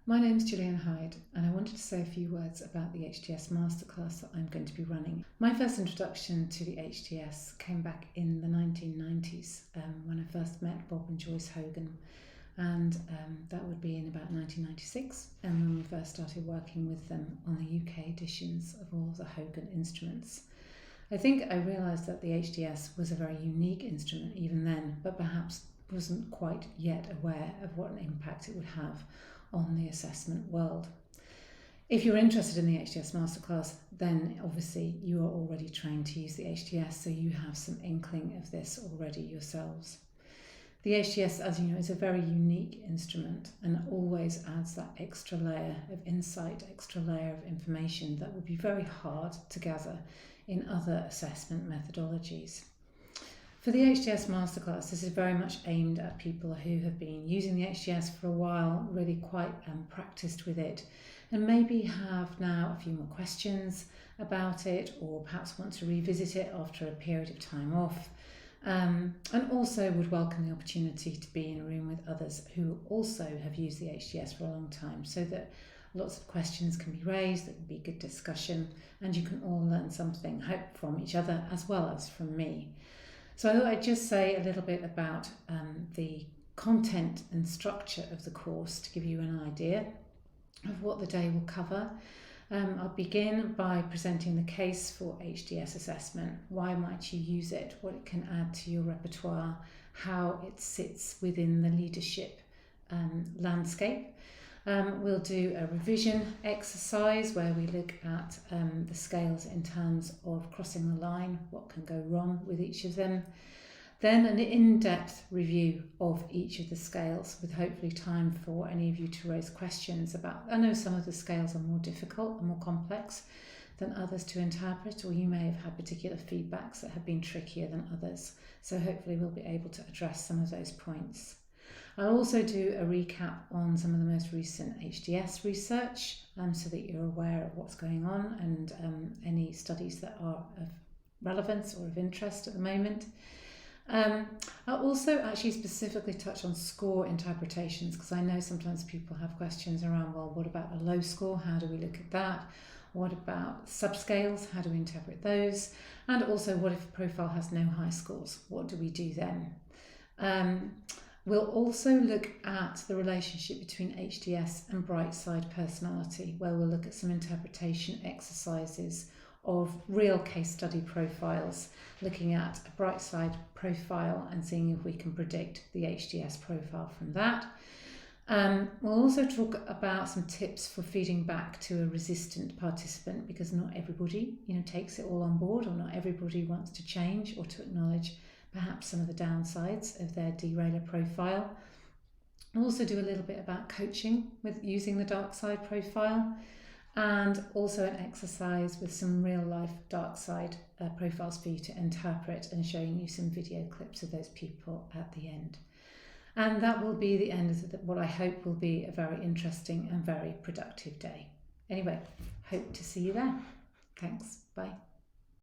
My name's Gillian Hyde, and I wanted to say a few words about the HDS Masterclass that I'm going to be running. My first introduction to the HDS came back in the 1990s when I first met Bob and Joyce Hogan, and that would be in about 1996, and when we first started working with them on the UK editions of all the Hogan instruments. I think I realised that the HDS was a very unique instrument even then, but perhaps wasn't quite yet aware of what an impact it would have on the assessment world. If you're interested in the HDS Masterclass, then obviously you are already trained to use the HDS, so you have some inkling of this already yourselves. The HDS, as you know, is a very unique instrument and always adds that extra layer of insight, extra layer of information that would be very hard to gather in other assessment methodologies. For the HDS Masterclass, this is very much aimed at people who have been using the HDS for a while, really quite practiced with it, and maybe have now a few more questions about it, or perhaps want to revisit it after a period of time off, and also would welcome the opportunity to be in a room with others who also have used the HDS for a long time, so that lots of questions can be raised, there can be good discussion, and you can all learn something, hope from each other as well as from me. So I thought I'd just say a little bit about the content and structure of the course to give you an idea of what the day will cover. I'll begin by presenting the case for HDS assessment. Why might you use it? What it can add to your repertoire? How it sits within the leadership landscape. We'll do a revision exercise where we look at the scales in terms of crossing the line, what can go wrong with each of them. Then an in-depth review of each of the scales with hopefully time for any of you to raise questions about, I know some of the scales are more difficult and more complex than others to interpret, or you may have had particular feedbacks that have been trickier than others. So hopefully we'll be able to address some of those points. I'll also do a recap on some of the most recent HDS research so that you're aware of what's going on and any studies that are of relevance or of interest at the moment. I'll also actually specifically touch on score interpretations, because I know sometimes people have questions around, well, what about a low score? How do we look at that? What about subscales? How do we interpret those? And also, what if a profile has no high scores? What do we do then? We'll also look at the relationship between HDS and bright side personality, where we'll look at some interpretation exercises of real case study profiles, looking at a bright side profile and seeing if we can predict the HDS profile from that. We'll also talk about some tips for feeding back to a resistant participant, because not everybody takes it all on board, or not everybody wants to change or to acknowledge perhaps some of the downsides of their derailer profile. We'll also do a little bit about coaching with using the dark side profile, and also an exercise with some real life dark side profiles for you to interpret, and showing you some video clips of those people at the end. And that will be the end of what I hope will be a very interesting and very productive day. Anyway, hope to see you there. Thanks. Bye.